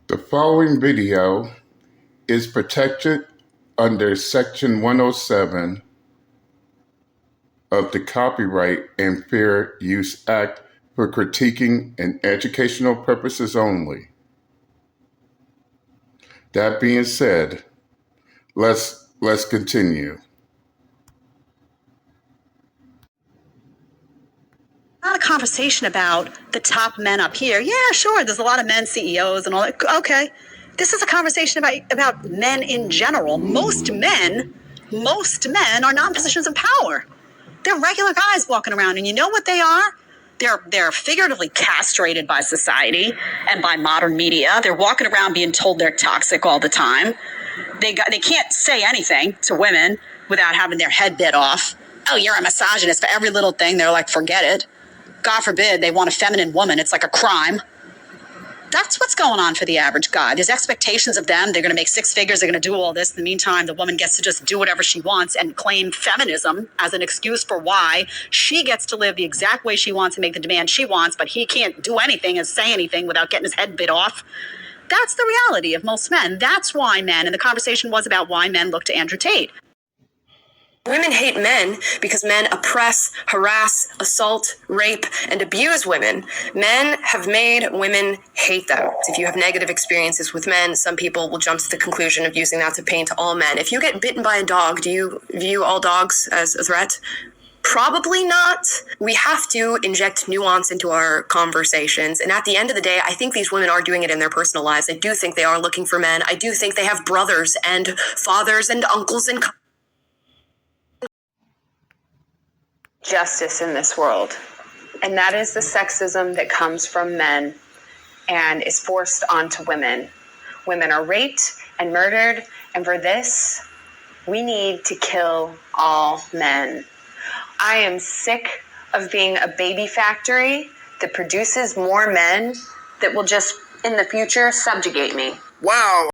The following video is protected under Section 107 of the Copyright and Fair Use Act for critiquing and educational purposes only. That being said, let's continue. Not a conversation about the top men up here. Yeah, sure, there's a lot of men CEOs and all that. Okay. This is a conversation about men in general. Most men are not in positions of power. They're regular guys walking around, and you know what they are? They're figuratively castrated by society and by modern media. They're walking around being told they're toxic all the time. They can't say anything to women without having their head bit off. Oh, you're a misogynist for every little thing. They're like, forget it. God forbid they want a feminine woman. It's like a crime. That's what's going on for the average guy. There's expectations of them. They're going to make six figures. They're going to do all this. In the meantime, the woman gets to just do whatever she wants and claim feminism as an excuse for why she gets to live the exact way she wants and make the demand she wants, but he can't do anything and say anything without getting his head bit off. That's the reality of most men. That's why men, and the conversation was about why men look to Andrew Tate. Women hate men because men oppress, harass, assault, rape, and abuse women. Men have made women hate them. If you have negative experiences with men, some people will jump to the conclusion of using that to paint all men. If you get bitten by a dog, do you view all dogs as a threat? Probably not. We have to inject nuance into our conversations. And at the end of the day, I think these women are doing it in their personal lives. I do think they are looking for men. I do think they have brothers and fathers and uncles and justice in this world, and that is the sexism that comes from men and is forced onto women. Women are raped and murdered, and for this, we need to kill all men. I am sick of being a baby factory that produces more men that will just, in the future, subjugate me. Wow.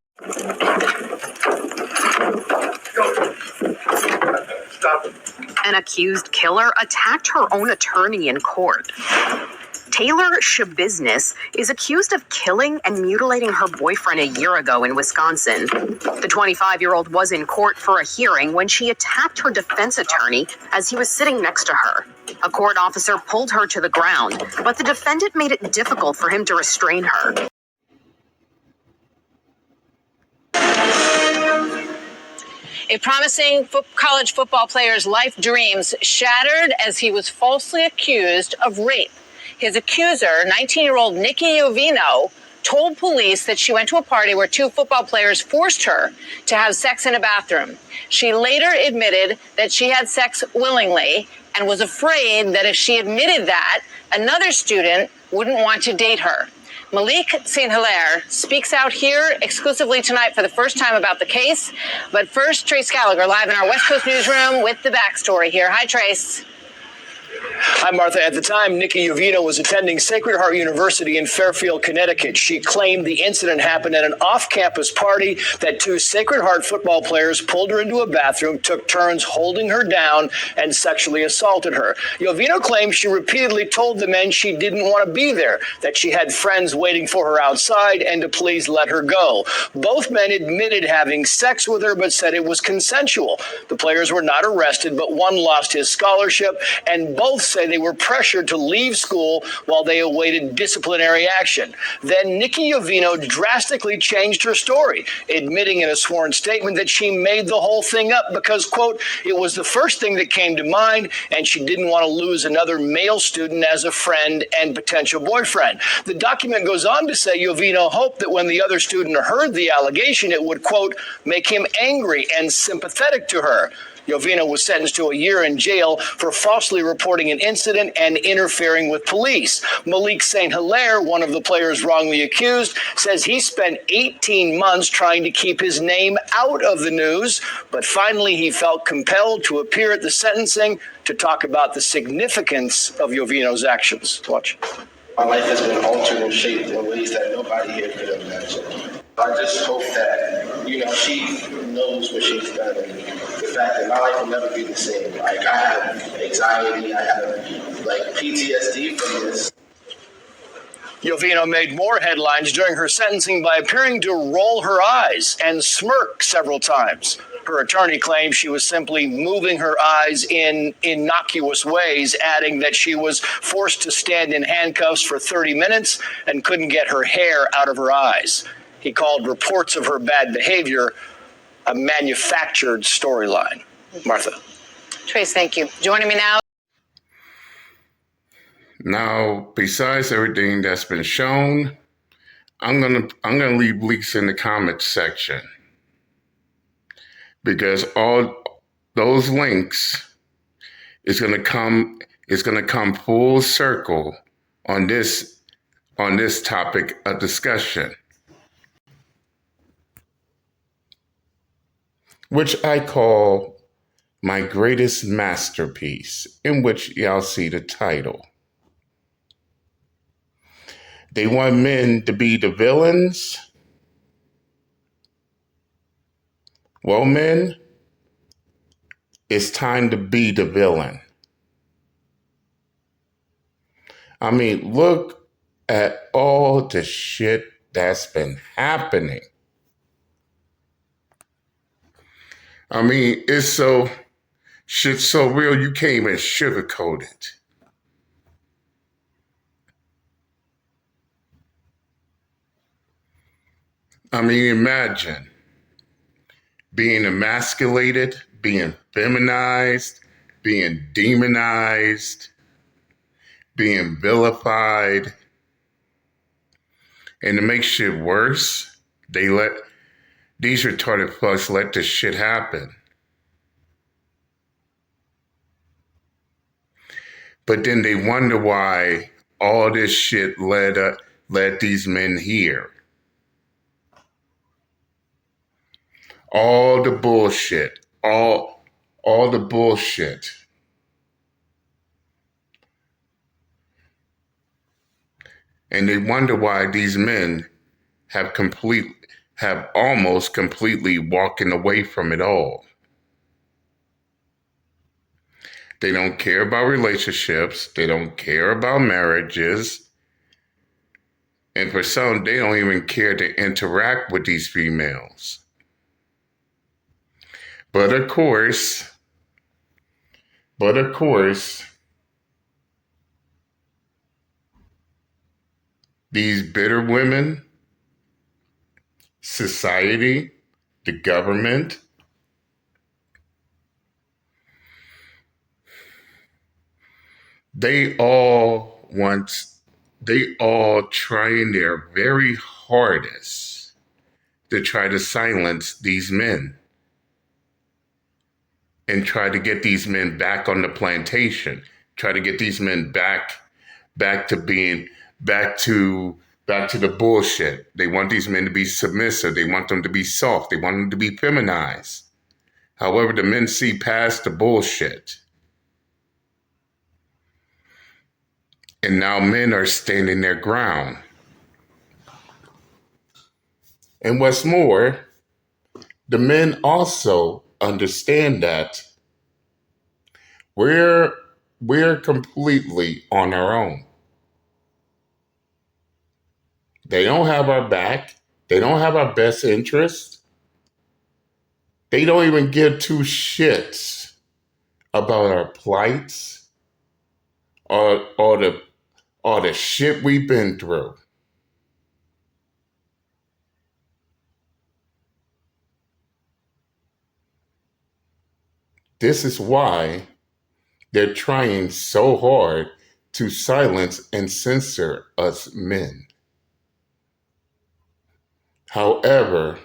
Stop. An accused killer attacked her own attorney in court. Taylor Shabiznis is accused of killing and mutilating her boyfriend a year ago in Wisconsin. The 25-year-old was in court for a hearing when she attacked her defense attorney as he was sitting next to her. A court officer pulled her to the ground, but the defendant made it difficult for him to restrain her. A promising college football player's life dreams shattered as he was falsely accused of rape. His accuser, 19-year-old Nikki Iovino, told police that she went to a party where two football players forced her to have sex in a bathroom. She later admitted that she had sex willingly and was afraid that if she admitted that, another student wouldn't want to date her. Malik St. Hilaire speaks out here exclusively tonight for the first time about the case. But first, Trace Gallagher live in our West Coast newsroom with the backstory here. Hi, Trace. Hi, Martha. At the time, Nikki Iovino was attending Sacred Heart University in Fairfield, Connecticut. She claimed the incident happened at an off-campus party, that two Sacred Heart football players pulled her into a bathroom, took turns holding her down, and sexually assaulted her. Iovino claims she repeatedly told the men she didn't want to be there, that she had friends waiting for her outside, and to please let her go. Both men admitted having sex with her, but said it was consensual. The players were not arrested, but one lost his scholarship, and both say they were pressured to leave school while they awaited disciplinary action. Then Nikki Iovino drastically changed her story, admitting in a sworn statement that she made the whole thing up because, quote, it was the first thing that came to mind and she didn't want to lose another male student as a friend and potential boyfriend. The document goes on to say Iovino hoped that when the other student heard the allegation, it would, quote, make him angry and sympathetic to her. Iovino was sentenced to a year in jail for falsely reporting an incident and interfering with police. Malik St. Hilaire, one of the players wrongly accused, says he spent 18 months trying to keep his name out of the news, but finally he felt compelled to appear at the sentencing to talk about the significance of Iovino's actions. Watch. My life has been altered and shaped in ways that nobody here could have imagined. I just hope that, she knows what she's done. And the fact that my life will never be the same. Like, I have anxiety, I have, PTSD from this. Jovino made more headlines during her sentencing by appearing to roll her eyes and smirk several times. Her attorney claimed she was simply moving her eyes in innocuous ways, adding that she was forced to stand in handcuffs for 30 minutes and couldn't get her hair out of her eyes. He called reports of her bad behavior a manufactured storyline. Martha. Trace, thank you. Joining me now. Now, besides everything that's been shown, I'm gonna leave leaks in the comments section, because all those links is gonna come full circle on this topic of discussion, which I call my greatest masterpiece, in which y'all see the title. They want men to be the villains. Well, men, it's time to be the villain. I mean, look at all the shit that's been happening. I mean, shit's so real you can't even sugarcoat it. I mean, imagine being emasculated, being feminized, being demonized, being vilified. And to make shit worse, these retarded fucks let this shit happen. But then they wonder why all this shit led these men here. All the bullshit, all the bullshit. And they wonder why these men have almost completely walking away from it all. They don't care about relationships. They don't care about marriages. And for some, they don't even care to interact with these females. But of course, these bitter women, society, the government, they all trying their very hardest to try to silence these men and try to get these men back on the plantation, try to get these men back to the bullshit. They want these men to be submissive. They want them to be soft. They want them to be feminized. However, the men see past the bullshit. And now men are standing their ground. And what's more, the men also understand that we're completely on our own. They don't have our back. They don't have our best interest. They don't even give two shits about our plights or the shit we've been through. This is why they're trying so hard to silence and censor us men. However,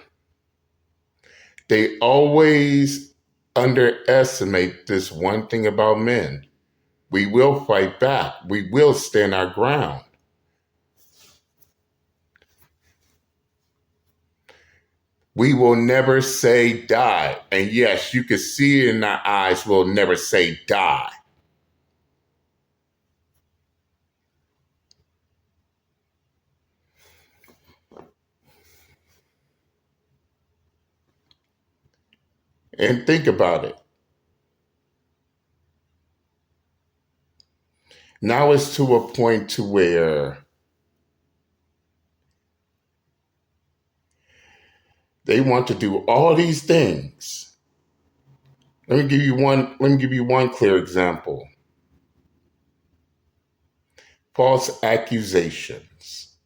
they always underestimate this one thing about men. We will fight back. We will stand our ground. We will never say die. And yes, you can see it in our eyes, we'll never say die. And think about it. Now it's to a point to where They want to do all these things. Let me give you one clear example. False accusations.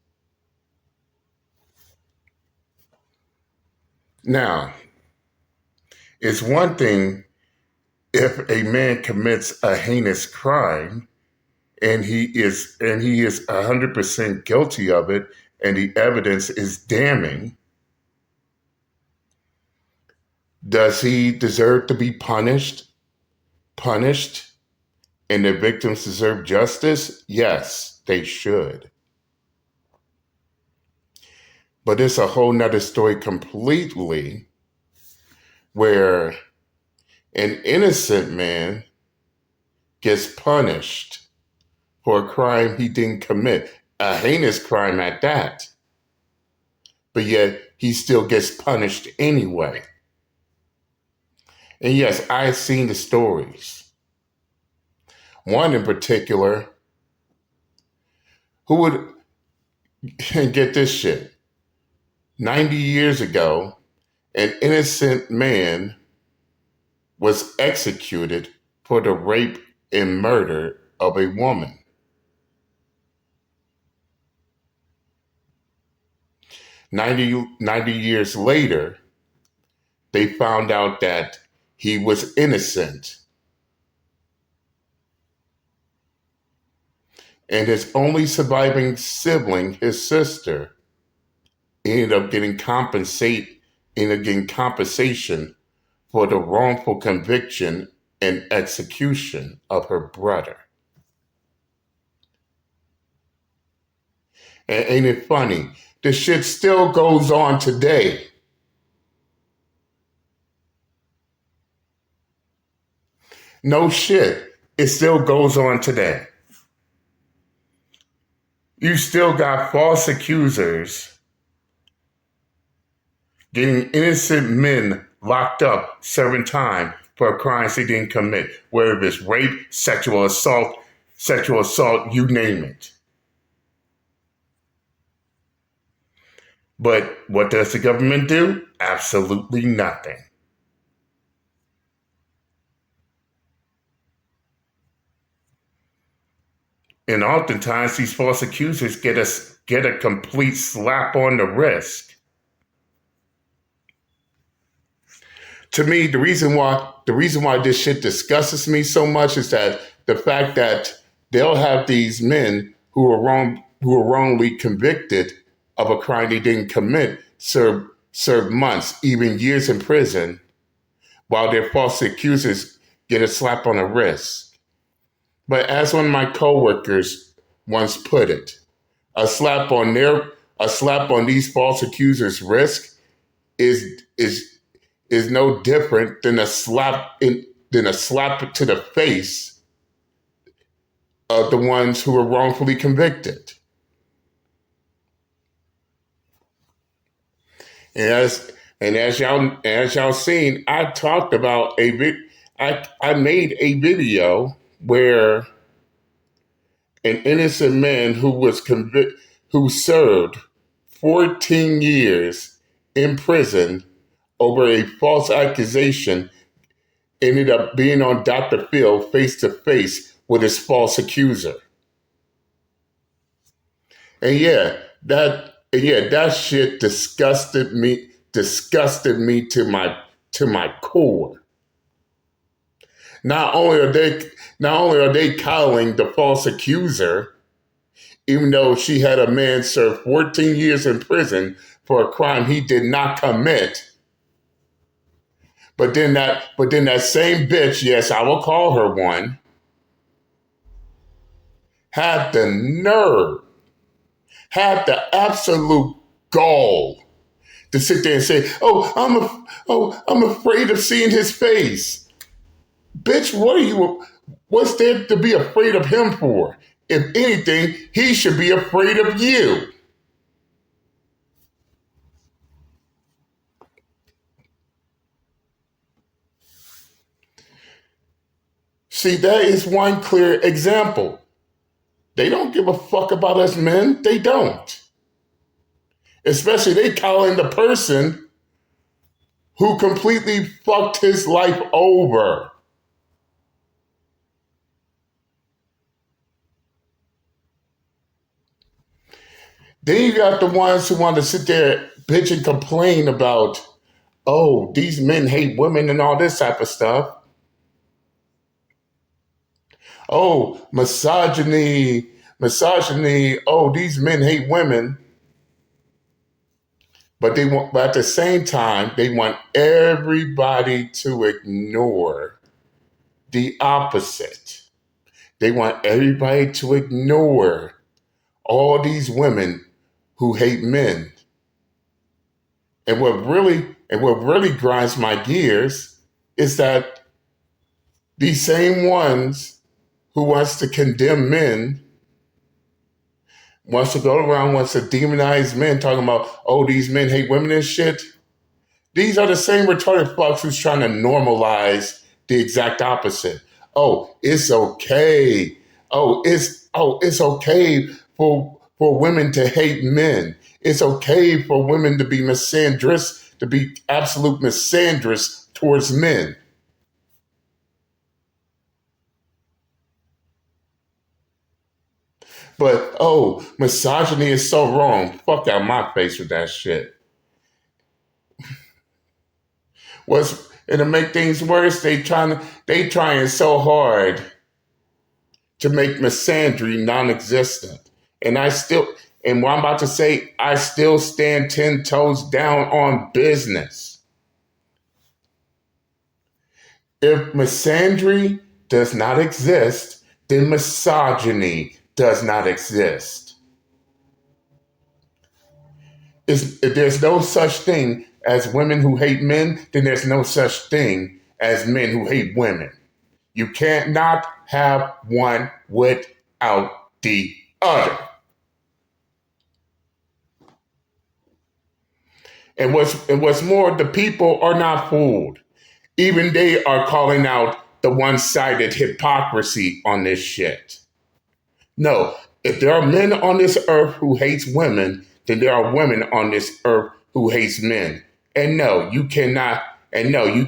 Now, it's one thing if a man commits a heinous crime and he is 100% guilty of it and the evidence is damning. Does he deserve to be punished? And the victims deserve justice? Yes, they should. But it's a whole nother story completely where an innocent man gets punished for a crime he didn't commit, a heinous crime at that. But yet he still gets punished anyway. And yes, I've seen the stories. One in particular, who would get this shit? 90 years ago, an innocent man was executed for the rape and murder of a woman. 90 years later, they found out that he was innocent. And his only surviving sibling, his sister, ended up getting compensation for the wrongful conviction and execution of her brother. And ain't it funny? This shit still goes on today. No shit. It still goes on today. You still got false accusers getting innocent men locked up serving time for crimes they didn't commit, whether it's rape, sexual assault, you name it. But what does the government do? Absolutely nothing. And oftentimes these false accusers get a complete slap on the wrist. To me, the reason why this shit disgusts me so much is that the fact that they'll have these men who are wrongly convicted of a crime they didn't commit serve months, even years in prison, while their false accusers get a slap on the wrist. But as one of my coworkers once put it, a slap on these false accusers' wrist is no different than a slap to the face of the ones who were wrongfully convicted. And as y'all seen, I talked about I made a video where an innocent man who served 14 years in prison over a false accusation ended up being on Dr. Phil face to face with his false accuser. And that shit disgusted me to my core. Not only are they coddling the false accuser, even though she had a man serve 14 years in prison for a crime he did not commit. But then that same bitch, yes, I will call her one, had the nerve, had the absolute gall to sit there and say, I'm afraid of seeing his face. Bitch, what's there to be afraid of him for? If anything, he should be afraid of you. See, that is one clear example. They don't give a fuck about us men. They don't. Especially they calling the person who completely fucked his life over. Then you got the ones who want to sit there, bitch, and complain about, oh, these men hate women and all this type of stuff. Oh, misogyny. Oh, these men hate women. But but at the same time, they want everybody to ignore the opposite. They want everybody to ignore all these women who hate men. And what really grinds my gears is that these same ones who wants to condemn men, wants to go around, wants to demonize men, talking about, oh, these men hate women and shit. These are the same retarded fucks who's trying to normalize the exact opposite. Oh, it's okay. It's okay for women to hate men. It's okay for women to be misandrous, to be absolute misandrous towards men. But oh, misogyny is so wrong. Fuck out my face with that shit. And to make things worse, they trying so hard to make misandry non-existent. And what I'm about to say, I still stand 10 toes down on business. If misandry does not exist, then misogyny does not exist. If there's no such thing as women who hate men, then there's no such thing as men who hate women. You can't not have one without the other. And what's more, the people are not fooled. Even they are calling out the one-sided hypocrisy on this shit. No, if there are men on this earth who hates women, then there are women on this earth who hates men. And no, you cannot. You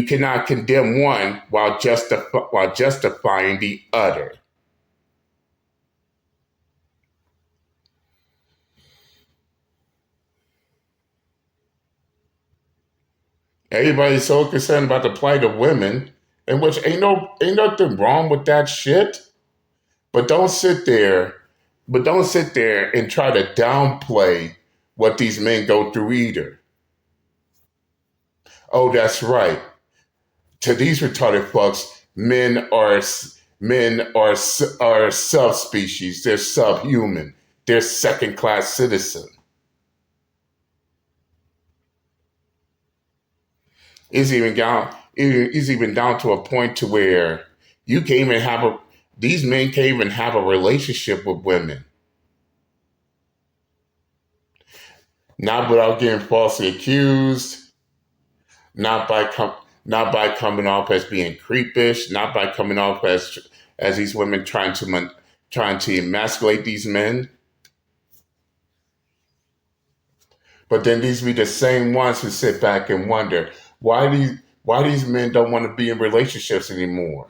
cannot condemn one while justifying the other. Everybody's so concerned about the plight of women, and which ain't nothing wrong with that shit. But don't sit there and try to downplay what these men go through either. Oh, that's right. To these retarded fucks, men are subspecies. They're subhuman. They're second class citizen. It's even down to a point to where you can't even these men can't even have a relationship with women. Not without getting falsely accused, not by coming off as being creepish, not by coming off as these women trying to emasculate these men. But then these be the same ones who sit back and wonder why these men don't want to be in relationships anymore.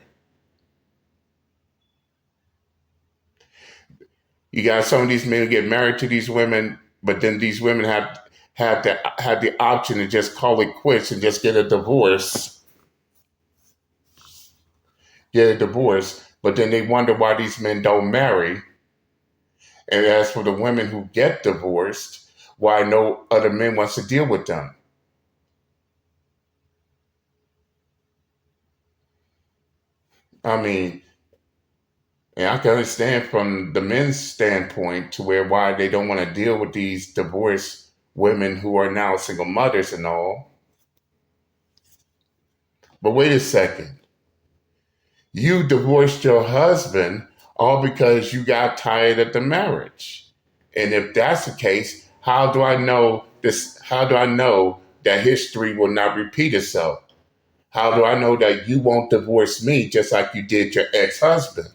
You got some of these men who get married to these women, but then these women have the option to just call it quits and just get a divorce. Get a divorce, but then they wonder why these men don't marry. And as for the women who get divorced, why no other men wants to deal with them. I mean, and I can understand from the men's standpoint to why they don't want to deal with these divorced women who are now single mothers and all. But wait a second. You divorced your husband all because you got tired of the marriage. And if that's the case, how do I know this? How do I know that history will not repeat itself? How do I know that you won't divorce me just like you did your ex-husband?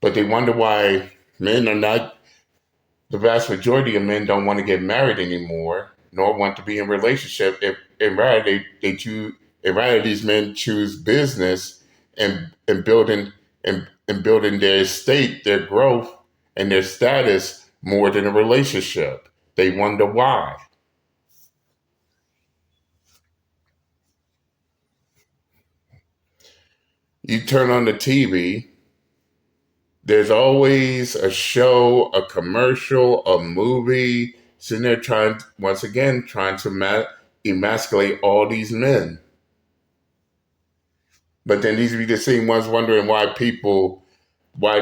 But they wonder why men are not, the vast majority of men don't want to get married anymore, nor want to be in a relationship. And rather they choose, and rather these men choose business and building and building their estate, their growth, and their status more than a relationship. They wonder why. You turn on the TV, there's always a show, a commercial, a movie, sitting there once again, trying to emasculate all these men. But then these be the same ones wondering why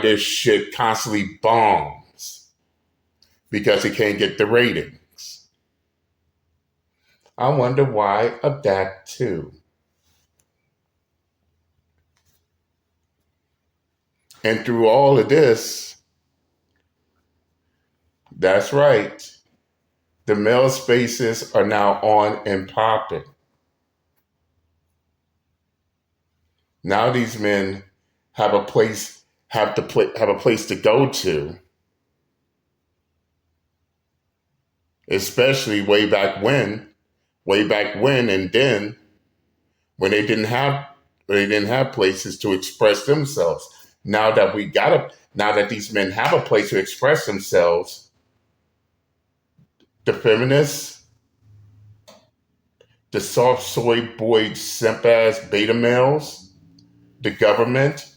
this shit constantly bombs. Because it can't get the ratings. I wonder why of that too. And through all of this, that's right, the male spaces are now on and popping. Now these men have a place have a place to go to, especially way back when, and then when they didn't have places to express themselves. Now that these men have a place to express themselves, the feminists, the soft soy boy simp ass beta males, the government,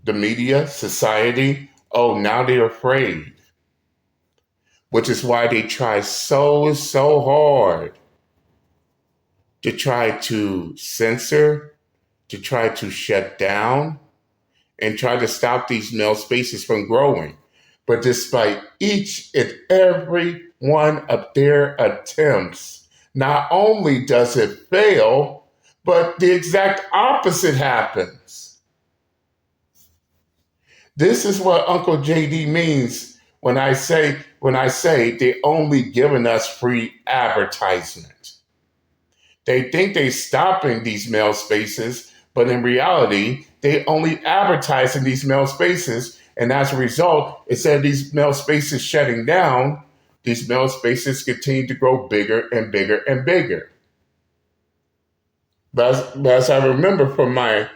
the media, society, oh, now they're afraid. Which is why they try so hard to try to censor, to try to shut down, and try to stop these male spaces from growing. But despite each and every one of their attempts, not only does it fail, but the exact opposite happens. This is what Uncle JD means when I say they only giving us free advertisement. They think they're stopping these male spaces, but in reality, they only advertising these male spaces. And as a result, instead of these male spaces shutting down, these male spaces continue to grow bigger and bigger and bigger. But as I remember from my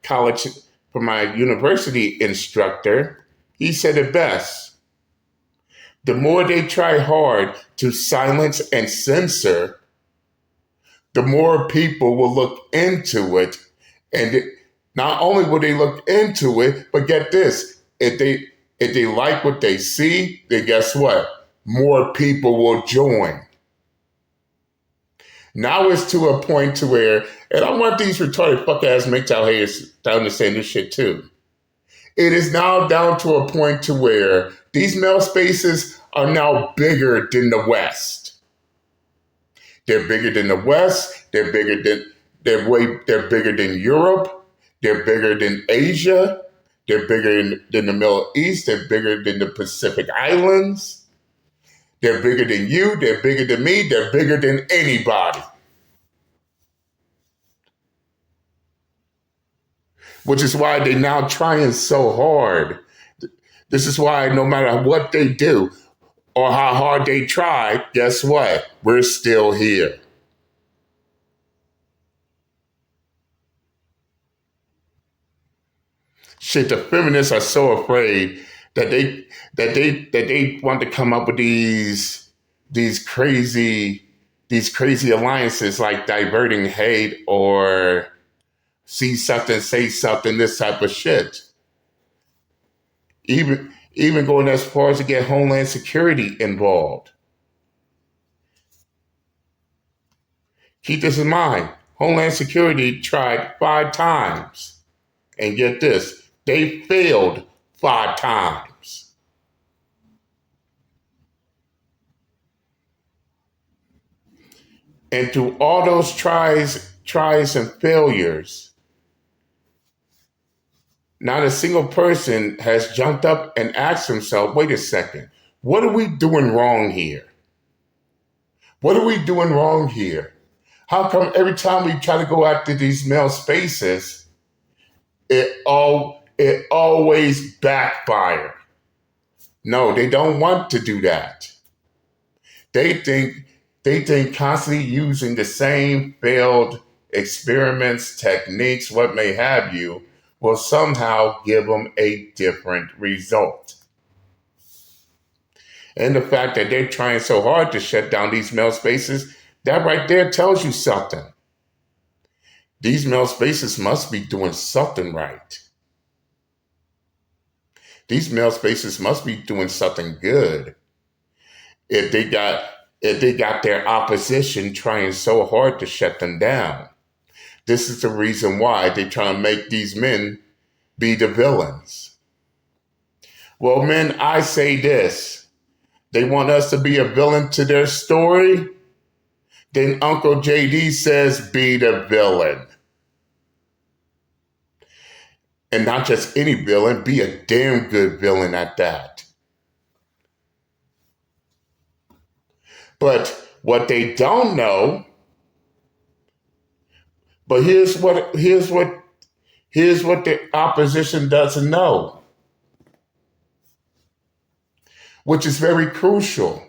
college, from my university instructor, he said it best. The more they try hard to silence and censor, the more people will look into it. And not only will they look into it, but get this, if they like what they see, then guess what? More people will join. Now it's to a point to where, and I want these retarded fuck ass MGTOW haters to understand this shit too. It is now down to a point to where these male spaces are now bigger than the West. They're bigger than the West. They're bigger than Europe. They're bigger than Asia. They're bigger than the Middle East. They're bigger than the Pacific Islands. They're bigger than you. They're bigger than me. They're bigger than anybody. Which is why they're now trying so hard. This is why no matter what they do or how hard they try, guess what? We're still here. Shit, the feminists are so afraid that they want to come up with these crazy alliances like diverting hate or see something, say something, this type of shit. Even going as far as to get Homeland Security involved. Keep this in mind. Homeland Security tried 5 times. And get this, they failed 5 times. And through all those tries and failures, not a single person has jumped up and asked himself, wait a second, what are we doing wrong here? What are we doing wrong here? How come every time we try to go after these male spaces, it it always backfires. No, they don't want to do that. They think constantly using the same failed experiments, techniques, what may have you, will somehow give them a different result. And the fact that they're trying so hard to shut down these male spaces, that right there tells you something. These male spaces must be doing something right. These male spaces must be doing something good. If they got their opposition trying so hard to shut them down. This is the reason why they're trying to make these men be the villains. Well, men, I say this. They want us to be a villain to their story. Then Uncle JD says, be the villain. And not just any villain, be a damn good villain at that. But what they don't know, but here's what the opposition doesn't know, which is very crucial.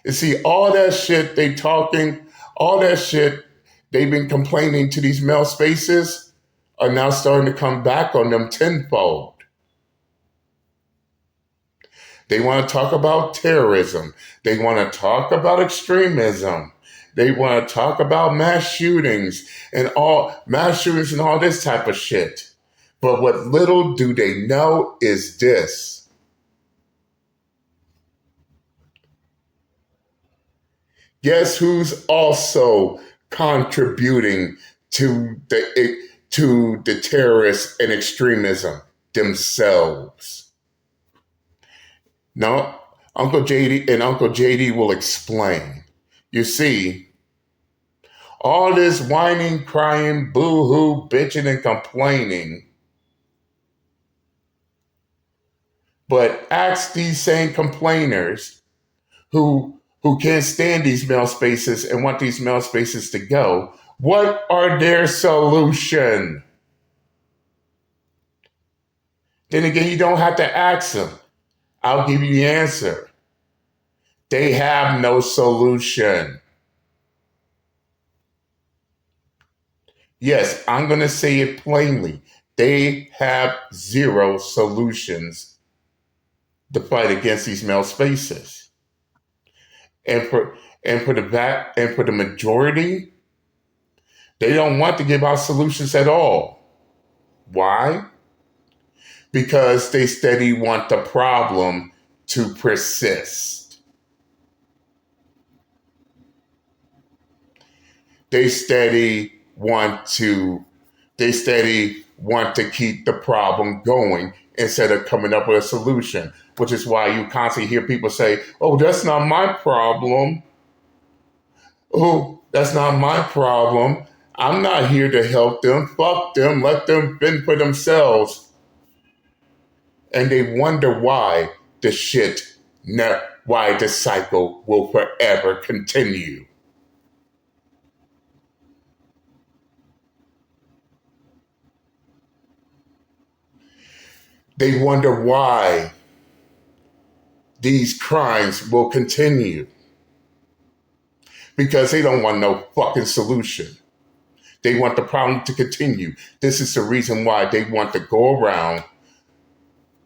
You see, all that shit they talking, all that shit they've been complaining to these male spaces are now starting to come back on them tenfold. They want to talk about terrorism. They want to talk about extremism. They want to talk about mass shootings and all this type of shit. But what little do they know is this. Guess who's also contributing to the terrorists and extremism? Themselves. No, Uncle JD will explain. You see, all this whining, crying, boo-hoo, bitching, and complaining. But ask these same complainers who can't stand these male spaces and want these male spaces to go, what are their solution? Then again, you don't have to ask them. I'll give you the answer. They have no solution. Yes, I'm going to say it plainly. They have zero solutions to fight against these male spaces. And for the majority, they don't want to give out solutions at all. Why? Because they steady want the problem to persist. They steady want to keep the problem going instead of coming up with a solution, which is why you constantly hear people say, oh, that's not my problem. Oh, that's not my problem. I'm not here to help them. Fuck them. Let them fend for themselves. And they wonder why the cycle will forever continue. They wonder why these crimes will continue. Because they don't want no fucking solution. They want the problem to continue. This is the reason why they want to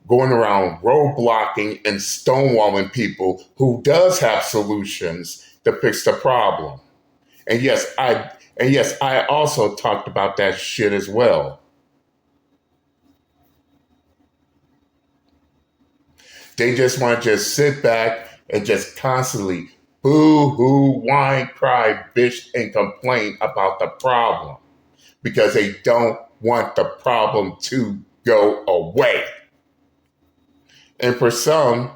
going around roadblocking and stonewalling people who does have solutions to fix the problem. And yes, I also talked about that shit as well. They just want to just sit back and just constantly boo-hoo, whine, cry, bitch, and complain about the problem because they don't want the problem to go away. And for some,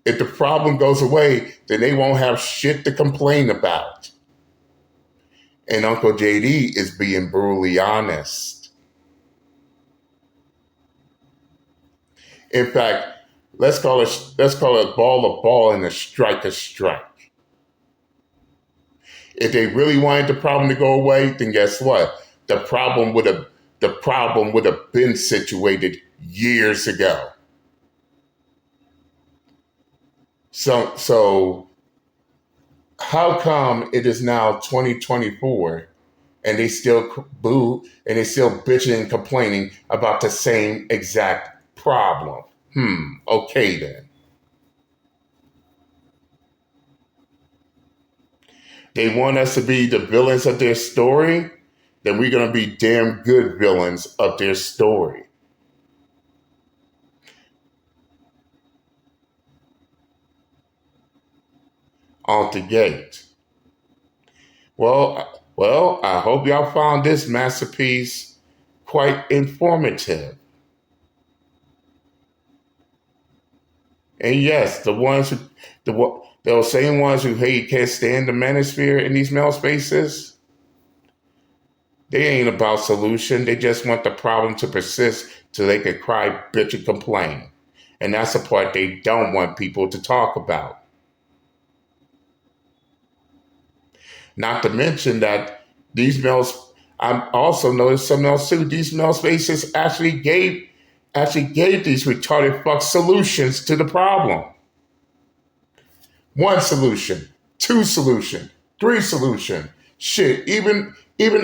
if the problem goes away, then they won't have shit to complain about. And Uncle JD is being brutally honest. In fact, let's call it ball a ball and a strike a strike. If they really wanted the problem to go away, then guess what? The problem would have the problem would have been situated years ago. So how come it is now 2024 and they still boo and they still bitching and complaining about the same exact problem? Okay then. They want us to be the villains of their story, then we're going to be damn good villains of their story. Out the gate. Well, I hope y'all found this masterpiece quite informative. And yes, those same ones who can't stand the manosphere in these male spaces, they ain't about solution. They just want the problem to persist till they can cry, bitch, and complain. And that's the part they don't want people to talk about. Not to mention that these males, I've also noticed something else too. These male spaces actually gave these retarded fuck solutions to the problem. 1 solution, 2 solution, 3 solution. Shit, even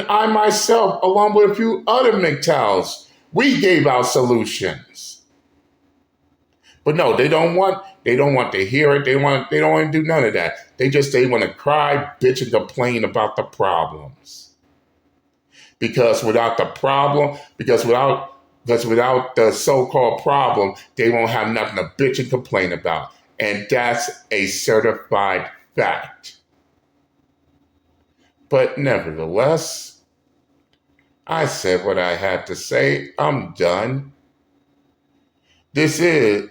I myself, along with a few other MGTOWs, we gave out solutions. But no, they don't want to hear it. They don't want to do none of that. They want to cry, bitch, and complain about the problems. Because without the so-called problem, they won't have nothing to bitch and complain about. And that's a certified fact. But nevertheless, I said what I had to say. I'm done. This is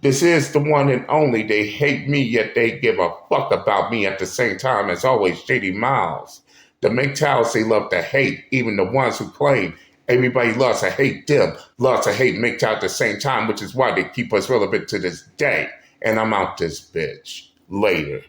the one and only. They hate me, yet they give a fuck about me at the same time. As always, Shady Miles. The MGTOWs, they love to hate, even the ones who claim everybody loves to hate them, loves to hate MGTOW at the same time, which is why they keep us relevant to this day. And I'm out this bitch. Later.